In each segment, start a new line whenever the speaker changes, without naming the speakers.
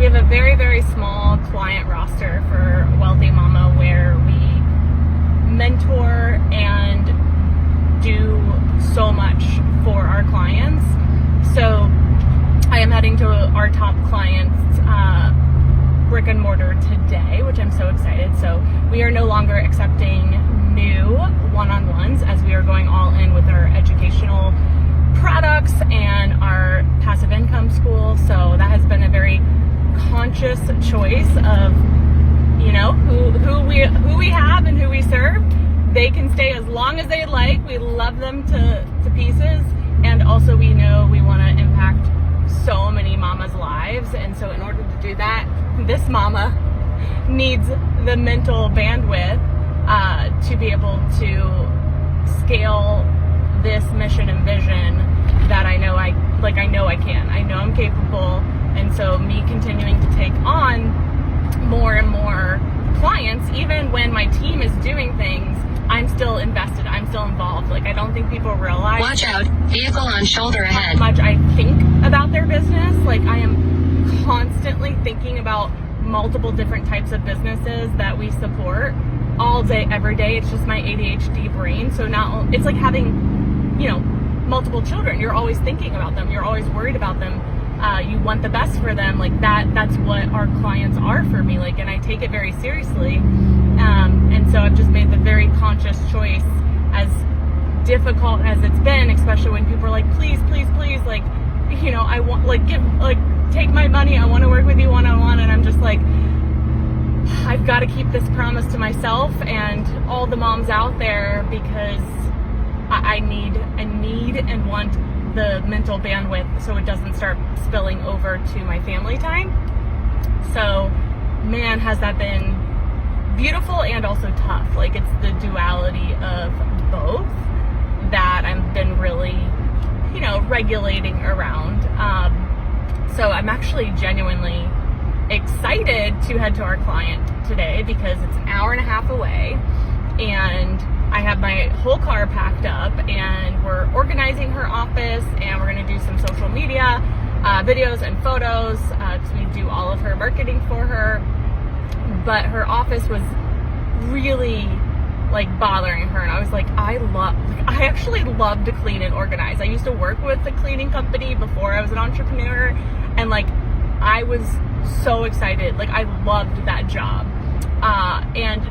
have a very, very small client roster for Wealthy Mama where we mentor and do so much for our clients. So I am heading to our top clients brick and mortar today, which I'm so excited. So we are no longer accepting new one-on-ones as we are going all in with our educational products and our passive income school. So that has been a very conscious choice of, you know, who we have and who we serve. They can stay as long as they'd like. We love them to pieces. And also we know we want to impact so many mamas' lives. And so in order to do that, this mama needs the mental bandwidth to be able to scale this mission and vision that I know I can. I know I'm capable. And so me continuing to take on more and more clients, even when my team is doing things, I'm still invested. I'm still involved. Like, I don't think people realize.
Watch out, vehicle on shoulder ahead.
How much I think about their business. Like, I am constantly thinking about multiple different types of businesses that we support all day, every day. It's just my ADHD brain. So now it's like having, you know, multiple children. You're always thinking about them. You're always worried about them. You want the best for them. Like that's what our clients are for me. Like, and I take it very seriously. And so I've just made the very conscious choice, as difficult as it's been, especially when people are like, please, please, please, like, you know, I want, like, take my money. I want to work with you one-on-one. And I'm just like, I've got to keep this promise to myself and all the moms out there, because I need and want the mental bandwidth so it doesn't start spilling over to my family time. So, man, has that been beautiful and also tough. Like, it's the duality of both that I've been really, you know, regulating around. So I'm actually genuinely excited to head to our client today because it's an hour and a half away, and I have my whole car packed up, and we're organizing her office, and we're going to do some social media videos and photos because we do all of her marketing for her. But her office was really like bothering her, and I was like, I actually love to clean and organize. I used to work with a cleaning company before I was an entrepreneur, and like I was so excited. Like, I loved that job. And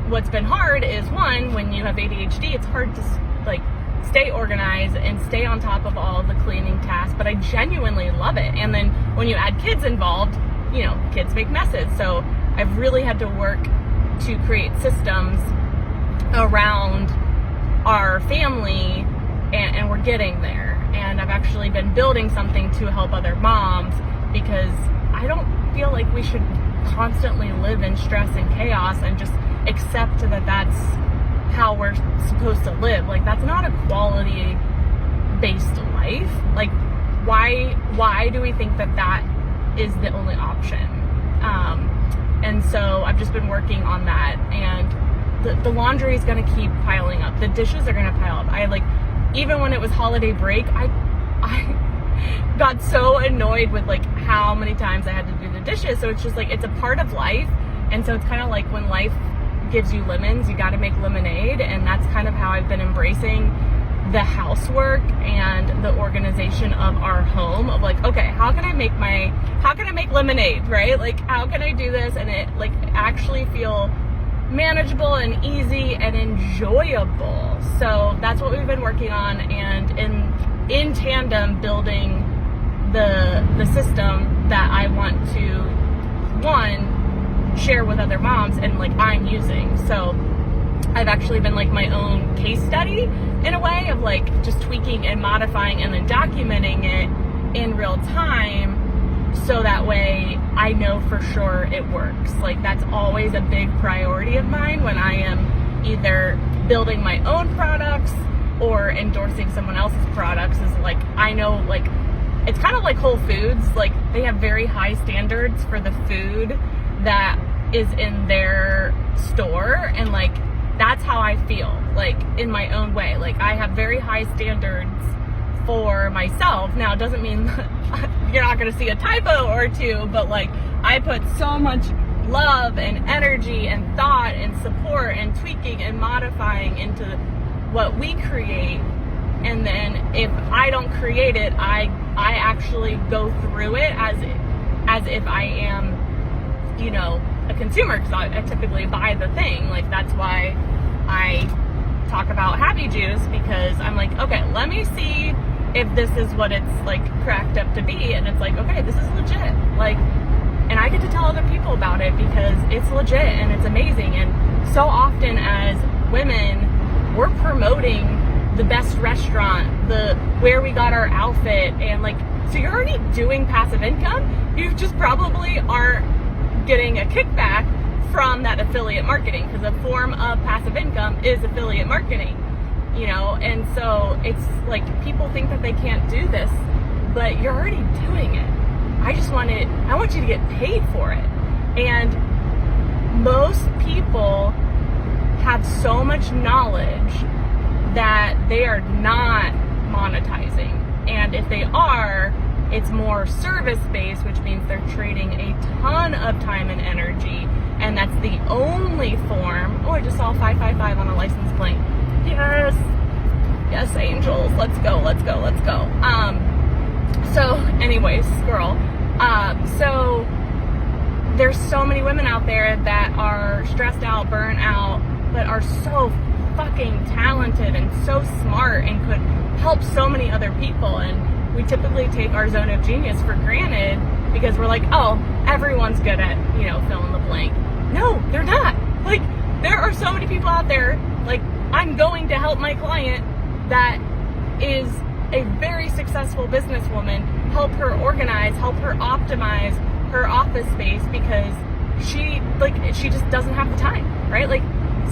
what's been hard is, one, when you have ADHD, it's hard to like stay organized and stay on top of all the cleaning tasks, but I genuinely love it. And then when you add kids involved, you know, kids make messes. So I've really had to work to create systems around our family, and we're getting there. And I've actually been building something to help other moms, because I don't feel like we should constantly live in stress and chaos and just accept that that's how we're supposed to live. Like, that's not a quality-based life. Like, why do we think that is the only option? And so I've just been working on that, and the laundry is going to keep piling up. The dishes are going to pile up. Even when it was holiday break, I got so annoyed with like how many times I had to do the dishes. So it's just like, it's a part of life. And so it's kind of like when life gives you lemons, you got to make lemonade. And that's kind of how I've been embracing the housework and the organization of our home, of like, okay, how can I make lemonade, right? Like, how can I do this and it like actually feel manageable and easy and enjoyable? So that's what we've been working on, and in tandem building the system that I want to, one, share with other moms and like I'm using. So I've actually been like my own case study in a way of like just tweaking and modifying and then documenting it in real time, so that way I know for sure it works. Like, that's always a big priority of mine when I am either building my own products or endorsing someone else's products, is like, I know, like, it's kind of like Whole Foods. Like, they have very high standards for the food that is in their store, and like, that's how I feel, like, in my own way. Like, I have very high standards for myself. Now, it doesn't mean you're not going to see a typo or two, but like, I put so much love and energy and thought and support and tweaking and modifying into what we create. And then if I don't create it, I actually go through it as if I am, you know, a consumer, because I typically buy the thing. Like, that's why I talk about Happy Juice, because I'm like, okay, let me see if this is what it's like cracked up to be. And it's like, okay, this is legit. Like, and I get to tell other people about it because it's legit and it's amazing. And so often as women, we're promoting the best restaurant, the where we got our outfit, and like, so you're already doing passive income. You just probably aren't getting a kickback from that affiliate marketing, because a form of passive income is affiliate marketing, you know. And so it's like, people think that they can't do this, but you're already doing it. I want you to get paid for it. And most people have so much knowledge that they are not monetizing. And if they are, it's more service-based, which means they're trading a ton of time and energy. And that's the only form. Oh, I just saw 555 on a license plate. Yes. Yes, angels. Let's go, let's go, let's go. So anyways, squirrel. So there's so many women out there that are stressed out, burnt out, but are so fucking talented and so smart and could help so many other people. And we typically take our zone of genius for granted because we're like, oh, everyone's good at, you know, fill in the blank. No, they're not. Like, there are so many people out there, like, I'm going to help my client that is a very successful businesswoman, help her organize, help her optimize her office space, because she just doesn't have the time, right? Like,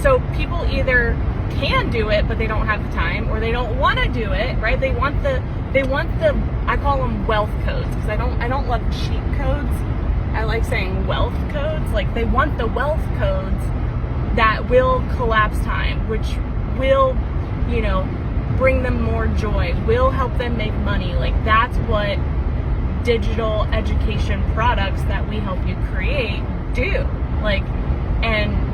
so people either can do it, but they don't have the time, or they don't want to do it, right? They want the, I call them wealth codes, because I don't love cheat codes. I like saying wealth codes. Like, they want the wealth codes that will collapse time, which will, you know, bring them more joy, will help them make money. Like, that's what digital education products that we help you create do. Like, and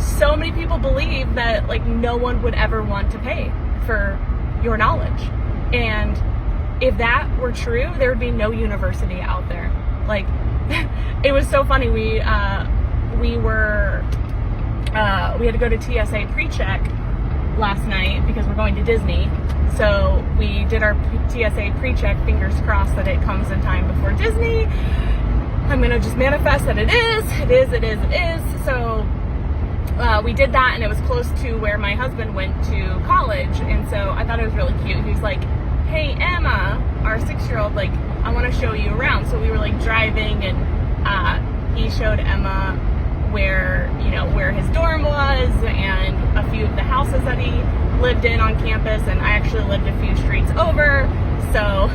so many people believe that, like, no one would ever want to pay for your knowledge. And if that were true, there would be no university out there. Like, it was so funny. We had to go to TSA pre-check last night because we're going to Disney. So we did our TSA pre-check, fingers crossed that it comes in time before Disney. I'm gonna just manifest that it is. So we did that, and it was close to where my husband went to college. And so I thought it was really cute. He was like, hey, Emma, our 6-year-old, like, I want to show you around. So we were like driving, and he showed Emma where his dorm was and a few of the houses that he lived in on campus. And I actually lived a few streets over. So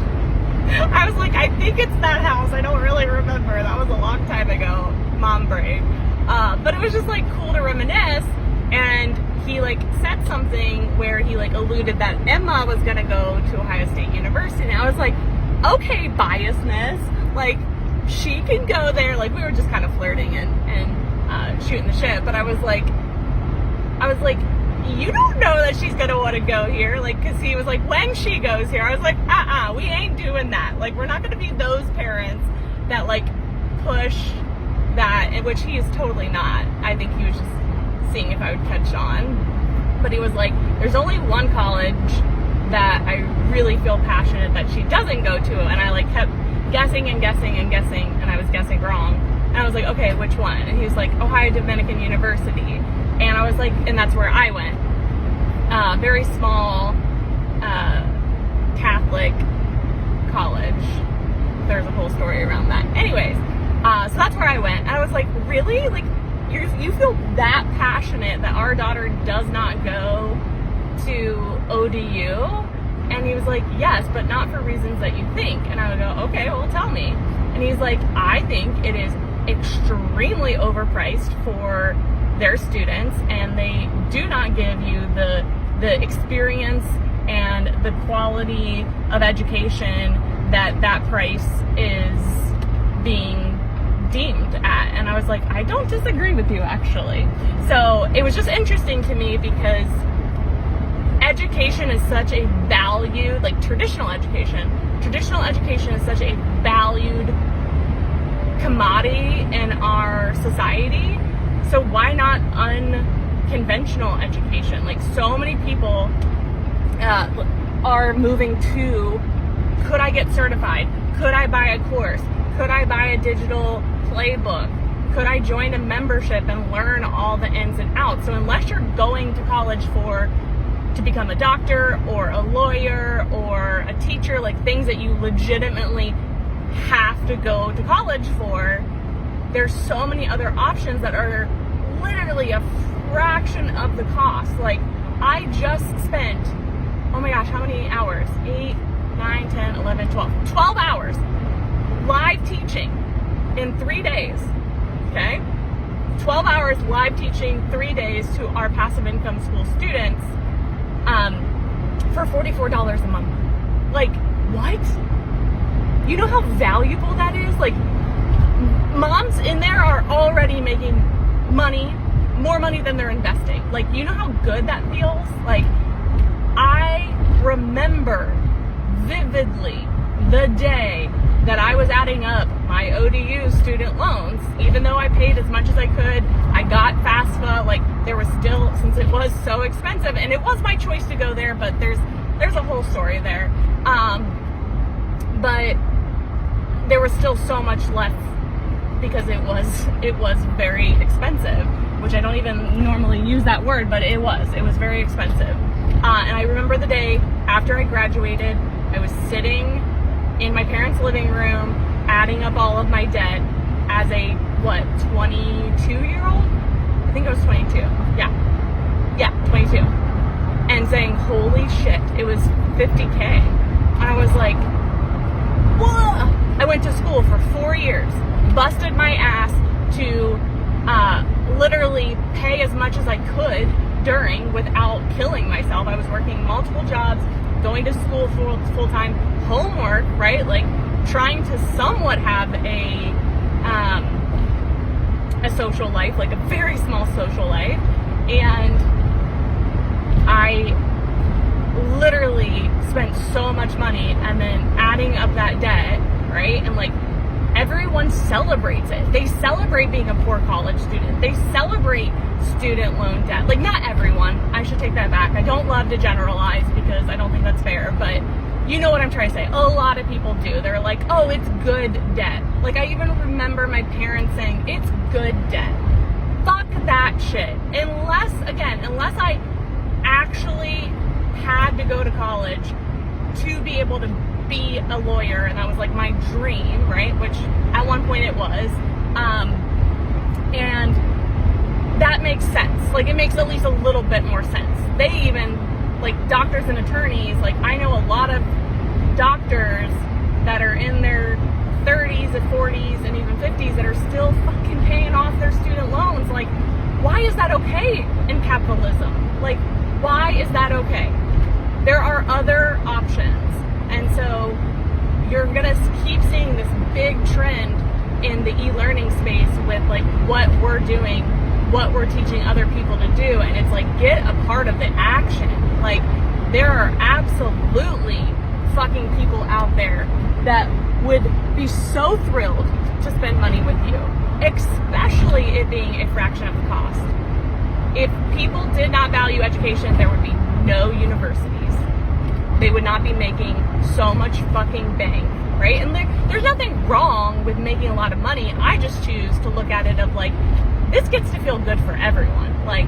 I was like, I think it's that house. I don't really remember. That was a long time ago. Mom brain. But it was just like cool to reminisce. And he like said something where he like alluded that Emma was gonna go to Ohio State University. And I was like, okay, biasness. Like, she can go there. Like, we were just kind of flirting and shooting the shit. But I was like, you don't know that she's gonna want to go here. Like, cause he was like, when she goes here, I was like, we ain't doing that. Like, we're not gonna be those parents that like push that, in which he is totally not. I think he was just seeing if I would catch on. But he was like, there's only one college that I really feel passionate that she doesn't go to. And I like kept guessing and guessing and guessing, and I was guessing wrong. And I was like, okay, which one? And he was like, Ohio Dominican University. And I was like, and that's where I went. Very small Catholic college. There's a whole story around that. Anyways, so that's where I went. And I was like, really? Like, you feel that passionate that our daughter does not go to ODU? And he was like, yes, but not for reasons that you think. And I would go, okay, well, tell me. And he's like, I think it is extremely overpriced for their students, and they do not give you the experience and the quality of education that price is being deemed at. And I was like, I don't disagree with you, actually. So it was just interesting to me because education is such a valued, like traditional education is such a valued commodity in our society. So why not unconventional education? Like, so many people are moving to, could I get certified? Could I buy a course? Could I buy a digital playbook? Could I join a membership and learn all the ins and outs? So unless you're going to college to become a doctor or a lawyer or a teacher, like things that you legitimately have to go to college for, there's so many other options that are literally a fraction of the cost. Like, I just spent, oh my gosh, how many hours? 8, 9, 10, 11, 12. 12 hours live teaching in 3 days, okay? 12 hours live teaching 3 days to our passive income school students for $44 a month. Like, what? You know how valuable that is? Like, moms in there are already making money, more money than they're investing. Like, you know how good that feels? Like, I remember vividly the day that I was adding up my ODU student loans. Even though I paid as much as I could, I got FAFSA. Like, there was still, since it was so expensive, and it was my choice to go there, but there's a whole story there. But there was still so much left because it was very expensive, which I don't even normally use that word, but it was very expensive. And I remember the day after I graduated, I was sitting in my parents' living room, adding up all of my debt as a, 22-year-old? I think I was 22. Yeah, 22. And saying, holy shit, it was $50K. And I was like, whoa! I went to school for 4 years, busted my ass to literally pay as much as I could during without killing myself. I was working multiple jobs, going to school full time, homework, right? Like, trying to somewhat have a social life, like a very small social life. And I literally spent so much money and then adding up that debt, right? And like, everyone celebrates it. They celebrate being a poor college student. They celebrate student loan debt. Like, not everyone. I should take that back. I don't love to generalize because I don't think that's fair, but you know what I'm trying to say. A lot of people do. They're like, oh, it's good debt. Like, I even remember my parents saying, it's good debt. Fuck that shit. Unless I actually had to go to college to be able to be a lawyer, and that was like my dream, right? Which at one point it was. And that makes sense. Like, it makes at least a little bit more sense. They even, like, doctors and attorneys, like, I know a lot of doctors that are in their 30s and 40s and even 50s that are still fucking paying off their student loans. Like, why is that okay in capitalism? Like, why is that okay? There are other options. And so you're gonna keep seeing this big trend in the e-learning space with like what we're doing, what we're teaching other people to do. And it's like, get a part of the action. Like, there are absolutely fucking people out there that would be so thrilled to spend money with you, especially it being a fraction of the cost. If people did not value education, there would be no universities. They would not be making so much fucking bang, right? And there's nothing wrong with making a lot of money. I just choose to look at it of like, this gets to feel good for everyone. Like,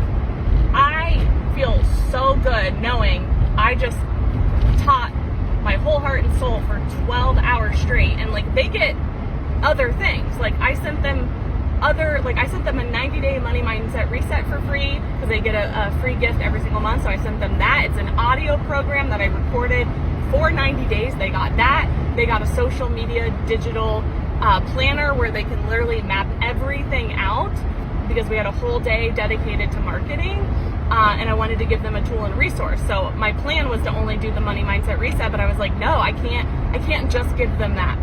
I feel so good knowing I just taught my whole heart and soul for 12 hours straight, and like, they get other things. Like, I sent them a 90-day money mindset reset for free because they get a free gift every single month. So I sent them that. It's an audio program that I recorded for 90 days. They got that. They got a social media digital planner where they can literally map everything out because we had a whole day dedicated to marketing. and I wanted to give them a tool and a resource. So my plan was to only do the money mindset reset, but I was like, no, I can't just give them that